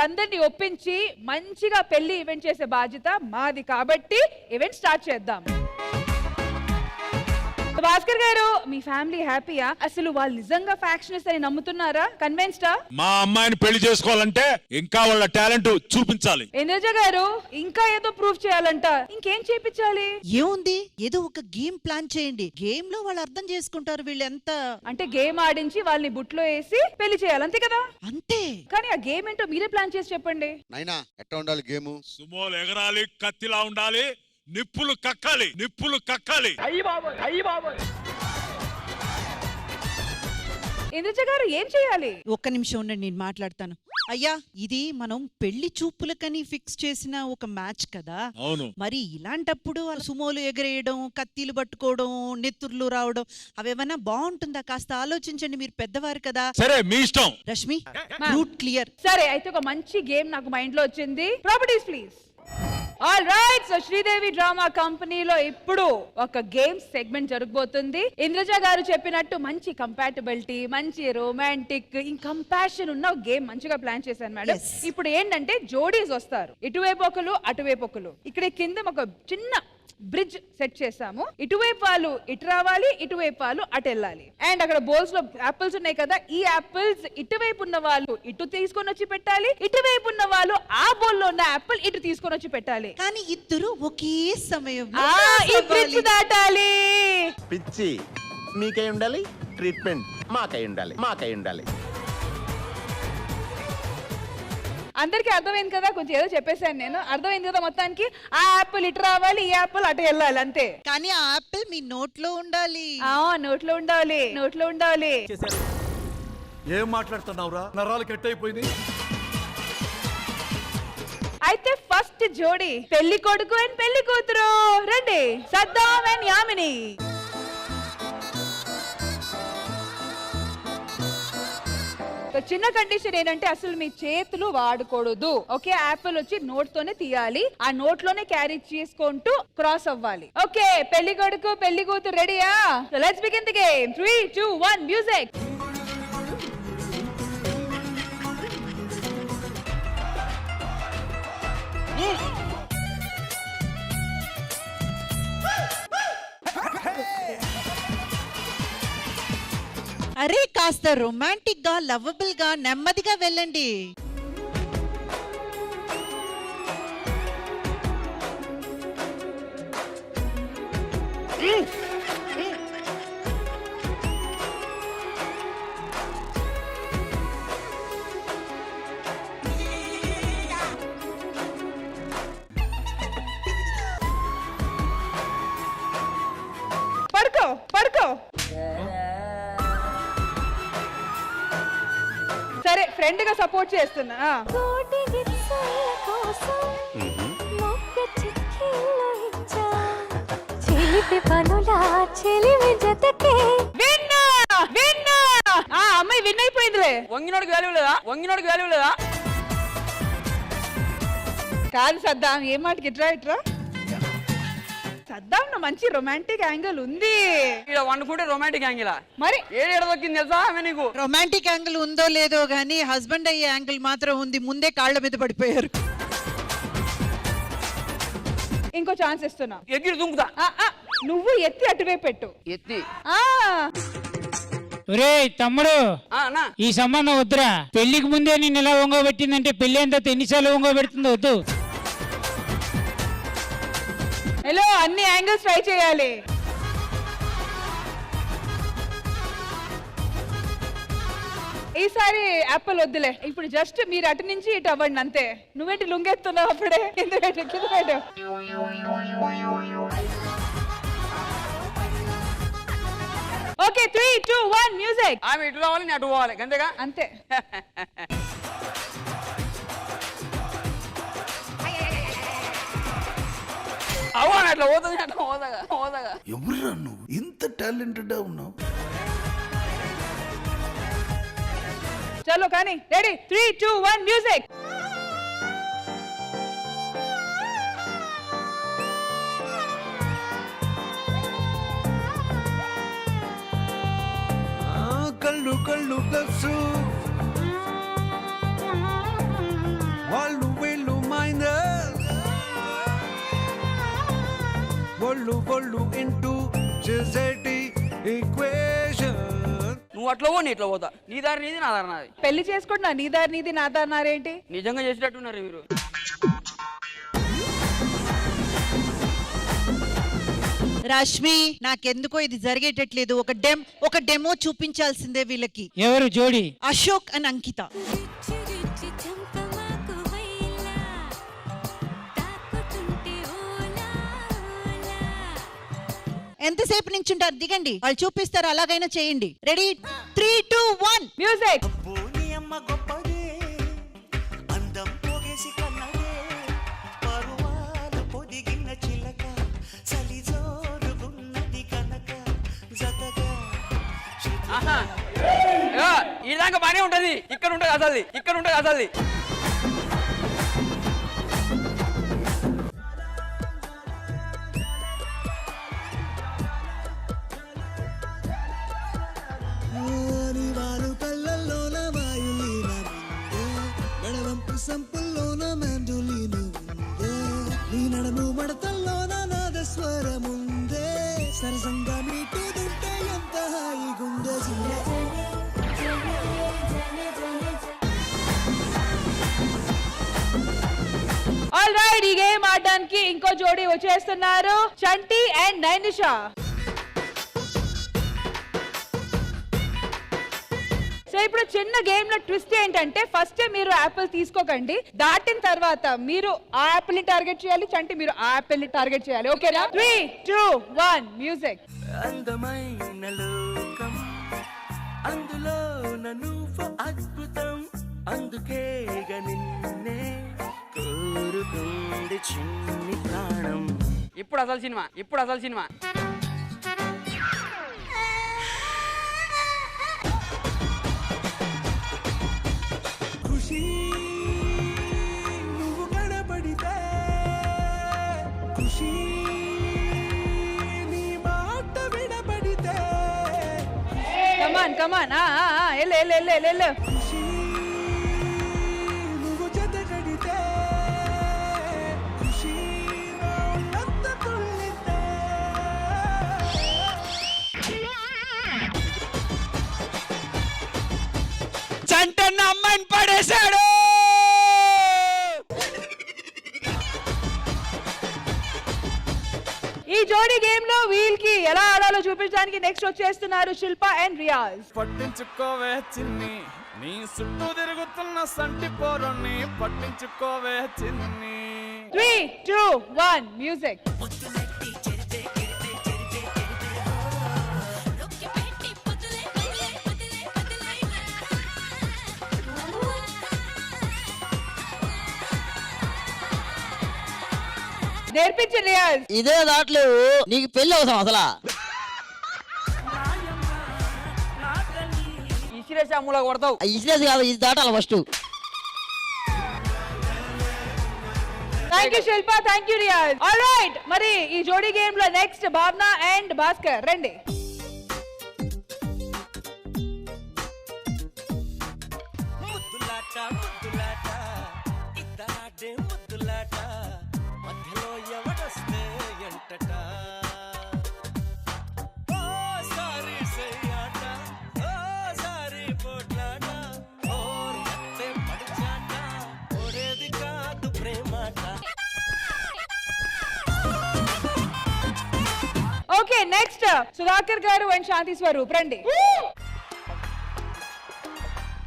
అందరినీ ఒప్పించి మంచిగా పెళ్లి ఈవెంట్ చేసే బాధ్యత మాది. కాబట్టి ఈవెంట్ స్టార్ట్ చేద్దాం. భాస్కర్ గారు, మీ ఫ్యామిలీ హ్యాపీయా? అసలు వాళ్ళు నిజంగా ఫ్యాక్షనిస్ట్ అని నమ్ముతున్నారా? కన్విన్స్డా? మా అమ్మాయిని పెళ్లి చేసుకోవాలంటే ఇంకా వాళ్ళ టాలెంట్ చూపించాలి. ఇంద్రజ గారు, ఇంకా ఏదో ప్రూఫ్ చేయాలంట. ఇంకేం చేపించాలి? ఏముంది, ఏదో ఒక గేమ్ ప్లాన్ చేయండి. గేమ్ లో వాళ్ళు అర్థం చేసుకుంటారు వీళ్ళు ఎంత. అంటే గేమ్ ఆడించి వాళ్ళని బుట్లో వేసి పెళ్లి చేయాలి, అంతే కదా? అంతే. కానీ ఆ గేమ్ ఏంటో మీరే ప్లాన్ చేసి చెప్పండి. నైనా ఎట్లా ఉండాలి గేమ్? సుమోలు ఎగరాలి, కత్తిలా ఉండాలి, నిప్పులు కక్కాలి, నిప్పులు కక్కాలి. ఇంద్రజ గారు, ఏం చేయాలి? ఒక్క నిమిషం ఉండండి, నేను మాట్లాడతాను. అయ్యా, ఇది మనం పెళ్లి చూపులకని ఫిక్స్ చేసిన ఒక మ్యాచ్ కదా. అవును. మరి ఇలాంటప్పుడు సుమోలు ఎగరేయడం, కత్తిలు పట్టుకోవడం, నెత్తుర్లు రావడం అవేమన్నా బాగుంటుందా? కాస్త ఆలోచించండి, మీరు పెద్దవారు కదా. సరే, మీ ఇష్టం. Rashmi, route clear. సరే, అయితే ఒక మంచి గేమ్ నాకు మైండ్ లో వచ్చింది. Properties please. All right, so Sridevi drama కంపెనీలో ఇప్పుడు ఒక గేమ్ సెగ్మెంట్ జరగబోతుంది. ఇంద్రజ గారు చెప్పినట్టు మంచి కంపాటబిలిటీ, మంచి రొమాంటిక్, కంపాషన్ ఉన్న గేమ్ మంచిగా ప్లాన్ చేశాను మేడం. ఇప్పుడు ఏంటంటే జోడీస్ వస్తారు, ఇటువైపు ఒకరు అటువైపు ఒకరు. ఇక్కడ కింద ఒక చిన్న బ్రిడ్జ్ సెట్ చేసాము. ఇటువైపు వాళ్ళు ఇటు రావాలి, ఇటువైపు వాళ్ళు అటు వెళ్ళాలి. అండ్ అక్కడ బౌల్స్ లో యాపిల్స్ ఉన్నాయి కదా, ఈ యాపిల్స్ ఇటువైపు ఉన్న వాళ్ళు ఇటు తీసుకొని వచ్చి పెట్టాలి, ఇటువైపు ఉన్న వాళ్ళు ఆ బౌల్ లో ఉన్న యాపిల్ ఇటు తీసుకొని వచ్చి పెట్టాలి. కానీ ఇద్దరు ఒకే సమయంలో ఈ బ్రిడ్జ్ దాటాలి. పిచ్చి మీకై ఉండాలి, ట్రీట్మెంట్ మాకై ఉండాలి, మాకై ఉండాలి. అందరికి అర్థమైంది కదా? కొంచెం ఏదో చెప్పేశాను నేను. అర్థమైంది కదా మొత్తానికి? ఆ యాపిల్ ఇటు రావాలి, ఈ యాపిల్ అటు వెళ్ళాలి, అంతే. కానీ ఆ యాపిల్ మీ నోట్లో ఉండాలి. నోట్లో ఉండాలి, నోట్లో ఉండాలి. ఏం మాట్లాడుతున్నావురా? నరాలు కట్ అయిపోయింది. అయితే ఫస్ట్ జోడి పెళ్లి కొడుకు అండ్ పెళ్లి కూతురు. రండి, సద్దాం అండ్ యామిని. చిన్న కండిషన్ ఏంటంటే అసలు మీ చేతులు వాడకూడదు. ఓకే, యాపిల్ వచ్చి నోట్ తోనే తీయాలి, ఆ నోట్ లోనే క్యారీ చేసుకుంటూ క్రాస్ అవ్వాలి. ఓకే, పెళ్లి కొడుకు పెళ్లి కూతురు రెడీయా? Let's begin the game. 3, 2, 1 music. అరే, కాస్త రొమాంటిక్ గా, లవబుల్ గా, నెమ్మదిగా వెళ్ళండి. పడుకో పడుకో. సరే, ఫ్రెండ్ గా సపోర్ట్ చేస్తున్నా. అమ్మాయి విన్ అయిపోయిందిలే. వంగినోడికి వాల్యూ లేదా? వంగినోడికి వాల్యూ లేదా? కాదు సద్దాం, ఏ మాటకి ఇట్రా ఇట్రా. సద్దాం మంచి రొమాంటిక్ యాంగిల్ ఉంది. ఇక్కడ వండుకుంటే రొమాంటిక్ యాంగిల్ మరి ఏడు దొక్కింది తెలుసా ఆమె నీకు? రొమాంటిక్ యాంగిల్ ఉందో లేదో గానీ హస్బెండ్ అయ్యే యాంగిల్ మాత్రం ఉంది. ముందే కాళ్ళ మీద పడిపోయారు. ఇంకో ఛాన్స్ ఇస్తున్నా. ఎగిరి దుంకుతా. నువ్వు ఎత్తి అటువైపు పెట్టు. ఎత్తి. ఒరే తమ్ముడు, ఈ సంబంధం వద్దురా. పెళ్లికి ముందే నేను ఇలా వంగబెట్టిందంటే పెళ్లి అంతా ఎన్నిసార్లు వంగబెడుతుందో వద్దు. హలో, అన్ని యాంగిల్స్ ట్రై చేయాలి. ఈసారి యాపిల్ వద్దులే. ఇప్పుడు జస్ట్ మీరు అటు నుంచి ఇటు అవ్వండి, అంతే. నువ్వేంటి లుంగెత్తున్నావు అప్పుడే? ఎందుకంటే కింద పెట్టు. Okay, 3, 2, 1 music. ఆమె ఇటు రావాలి, నేను అటు పోవాలి, అంతేగా? అంతే. అవును, అట్లా పోతుంది, అట్లా పోదగా. ఎవరురా నువ్వు ఇంత టాలెంటెడ్ ఉన్నావు? చలో కానీ, రెడీ? 3, 2, 1 మ్యూజిక్. కళ్ళు కళ్ళు ప్లస్ ఒళ్ళు ఇంటూ చేసేటి ఈక్వేషన్. నువ్వు అట్లా పో, నీ ఇట్లా పోతా. నీ దారి నీది, నా దారి నాది. పెళ్లి చేసుకుంటున్నా నీ దారి నీది నా దారి నారేంటి? నిజంగా చేసేటట్టున్నారు మీరు. రష్మి నాకెందుకో ఇది జరిగేటట్లేదు. ఒక డెమో చూపించాల్సిందే వీళ్ళకి. ఎవరు జోడి? అశోక్ అండ్ అంకిత. ఎంతసేపు నించుంటారు? దిగండి, వాళ్ళు చూపిస్తారు, అలాగైనా చేయండి. Ready 3, 2, 1 music. ఈ దాకా బానే ఉంటది, ఇక్కడ ఉంటది అసలు. సంపుల్లోన మెండులీను నీ నడము మడతల్లోన నాదస్వరముందే సరసంగా మీటుదుంటే ఎంత హాయిగుండే. ఆల్ రైట్, ఈ గేమ్ ఆడడానికి ఇంకో జోడీ వచ్చేస్తున్నారు, చంటి అండ్ నైనిషా. సో ఇప్పుడు చిన్న గేమ్ లో ట్విస్ట్ ఏంటంటే, ఫస్ట్ మీరు యాపిల్ తీసుకోకండి, దాటిన తర్వాత మీరు ఆ యాపిల్ ని టార్గెట్ చేయాలి, చంటి మీరు ఆ యాపిల్ ని టార్గెట్ చేయాలి. ఓకేనా? 3, 2, 1 మ్యూజిక్. అందమైన లోకం అందులో నువ్వు అద్భుతం, అందుకే నిన్నే కోరుకుంది చిన్ని ప్రాణం. ఇప్పుడు అసలు సినిమా. నువ్వు కనబడితే ఖుషి, నీ మాట వినబడితే కమాన్ ఎల్లు. ఖుషి, నువ్వు జత కడితే ఖుషి, నా ఉన్నంత తుళ్ళితే. చంటన్న అమ్మాయిని పడేశాడు. ఈ జోడీ గేమ్ లో వీళ్ళకి ఎలా ఆడాలో చూపించడానికి నెక్స్ట్ వచ్చేస్తున్నారు శిల్ప అండ్ రియాజ్. పట్టించుకోవే చిన్ని, నీ చుట్టూ తిరుగుతున్న సంటి పోరుని పట్టించుకోవే చిన్ని. 3, 2, 1 మ్యూజిక్. నేర్పించు రియాజ్. ఇదే దాట్లేవు, నీకు పెళ్లి అవసరం అసలా. ఇసిరేసి అమ్ములా కొడతావు. ఇసిరేసి కాదు, ఇది దాటాలి first. Thank you Shilpa, thank you Riyaz. All right, మరి ఈ జోడీ గేమ్ లో నెక్స్ట్ భావన అండ్ భాస్కర్ రండి. మధ్యలో ఎవడొస్తే ఎంటట సారీ సయ్యాట, సారీ పోట్లాట, ఓర్తే పడిచాట, ఓడేది కాదు ప్రేమాట. ఓకే, నెక్స్ట్ సుధాకర్ గారు అండ్ శాంతి స్వరూప్ రండి.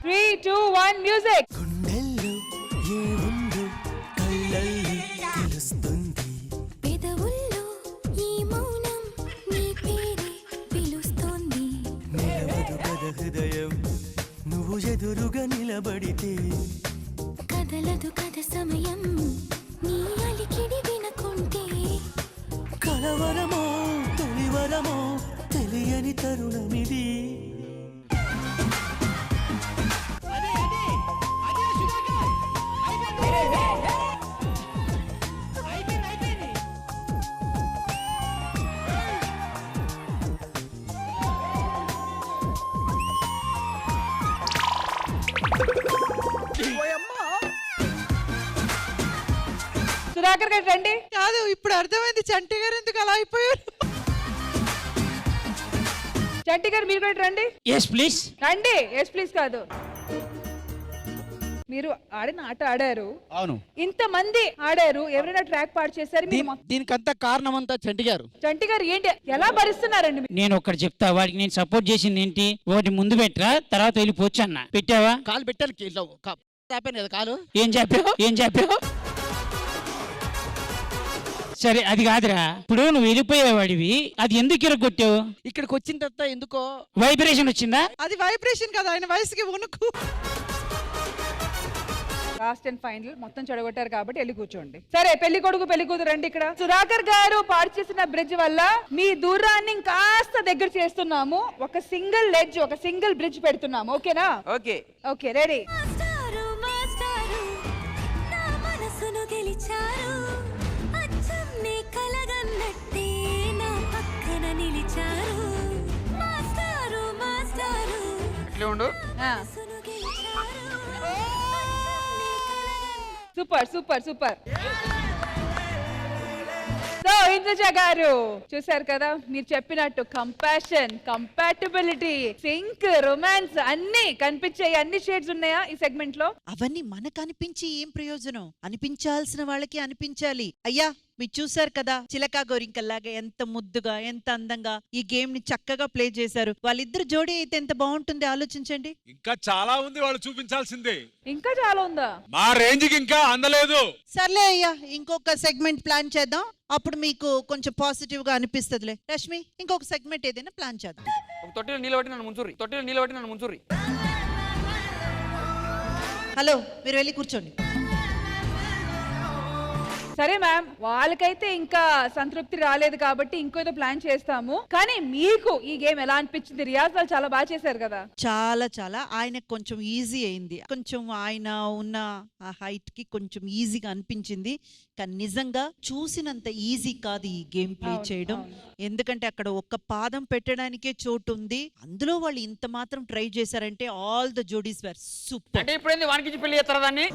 3, 2, 1 మ్యూజిక్. గుండెల్లో ఏముందో కళ్ళల్లో తెలుస్తుంది, పెదవుల్లో ఈ మౌనం నీ పేరే పిలుస్తోంది. నిలవదు కథ హృదయం నువ్వు ఎదురుగా నిలబడితే, కదలదు కథ సమయం నీ అలికిడి వినకుంటే. కలవరమో తొలివరమో తెలియని తరుణమిది. సుధాకర్ గారు రండి. కాదు ఇప్పుడు అర్థమైంది చంటి గారు ఎందుకు అలా అయిపోయారు. చంటి గారు మీరు కూడా రండి. Yes please. రండి. ఎస్ ప్లీజ్ కాదు, మీరు ఆడిన ఆట ఆడారు. అవును. ఇంతమంది ఆడారు, ఎవరైనా ట్రాక్ పాడు చేశారు. దీనికంతా కారణం అంతా చంటి గారు. చంటి గారు ఏంటి ఎలా భరిస్తున్నారండి మీరు? నేను ఒక్కటి చెప్తా, వాడికి నేను సపోర్ట్ చేసింది ఏంటి, ఒకటి ముందు పెట్టరా తర్వాత వెళ్ళిపోవచ్చు అన్న. పెట్టావా? కాలు పెట్టాను తాపాను కదా కాలు. ఏం చెప్పావు? సరే అది కాదురా, ఇప్పుడు నువ్వు వెళ్ళిపోయేవాడివి, అది ఎందుకు ఇరగొట్టావు? ఇక్కడికి వచ్చిన తర్వాత ఎందుకో వైబ్రేషన్ వచ్చిందా? అది వైబ్రేషన్ కదా, ఆయన వయసుకి వణుకు. లాస్ట్ అండ్ ఫైనల్ మొత్తం చెడగొట్టారు కాబట్టి వెళ్ళి కూర్చోండి. సరే పెళ్లి కొడుకు పెళ్లి కూతురు రండి ఇక్కడ. సుధాకర్ గారు పాడు చేసిన బ్రిడ్జ్ వల్ల మీ దూరాన్ని కాస్త దగ్గర చేస్తున్నాము. ఒక సింగిల్ లెడ్జ్, ఒక సింగిల్ బ్రిడ్జ్ పెడుతున్నాము. ఓకేనా? ఓకే. Okay ready. మాస్టారు మాస్టారు నా మనసును గెలిచారు, అచ్చం నీ కలగన్నట్టే నా పక్కన నిలిచారు. మాస్టారు మాస్టారు ఇట్లా ఉండు. మనసును గెలిచారు. Super super super. So Indraja గారు చూసారు కదా, మీరు చెప్పినట్టు కంపాషన్, కంపాటబిలిటీ, సింక్, రొమాన్స్ అన్ని కనిపించాయి. అన్ని షేడ్స్ ఉన్నాయా ఈ సెగ్మెంట్ లో? అవన్నీ మనకు అనిపించి ఏం ప్రయోజనం, అనిపించాల్సిన వాళ్ళకి అనిపించాలి. అయ్యా మీరు చూసారు కదా, చిలకా గోరింకల్లాగా ఎంత ముద్దుగా ఎంత అందంగా ఈ గేమ్ ని చక్కగా ప్లే చేశారు. వాళ్ళిద్దరు జోడీ అయితే ఎంత బాగుంటుంది ఆలోచించండి. ఇంకా చాలా ఉంది వాళ్ళు చూపించాల్సిందే. ఇంకా చాలా ఉందా? మా రేంజ్ కి ఇంకా అందలేదు. సర్లే అయ్యా, ఇంకొక సెగ్మెంట్ ప్లాన్ చేద్దాం, అప్పుడు మీకు కొంచెం పాజిటివ్ గా అనిపిస్తుందిలే. రష్మి ఇంకొక సెగ్మెంట్ ఏదైనా ప్లాన్ చేద్దాం. ఒక తొట్టిలో నీళ్ళు పట్టి నన్ను ముంచుర్రి. హలో మీరు వెళ్ళి కూర్చోండి. సరే మ్యామ్, వాళ్ళకైతే ఇంకా సంతృప్తి రాలేదు కాబట్టి ఇంకేదో ప్లాన్ చేస్తాము. కానీ మీకు ఈ గేమ్ ఎలా అనిపించింది? రియాజాలు చాలా బాగా చేశారు కదా. చాలా చాలా ఆయనకు కొంచెం ఈజీ అయింది, కొంచెం ఆయన ఉన్న ఆ హైట్ కి కొంచెం ఈజీగా అనిపించింది. కానీ నిజంగా చూసినంత ఈజీ కాదు ఈ గేమ్ ప్లే చేయడం. ఎందుకంటే అక్కడ ఒక్క పాదం పెట్టడానికే చోటు ఉంది, అందులో వాళ్ళు ఇంత మాత్రం ట్రై చేశారంటే ఆల్ ద జోడీస్ వేర్ సూపర్. అంటే ఇప్పుడు వానికి పెళ్లి చేస్తారా దాన్ని?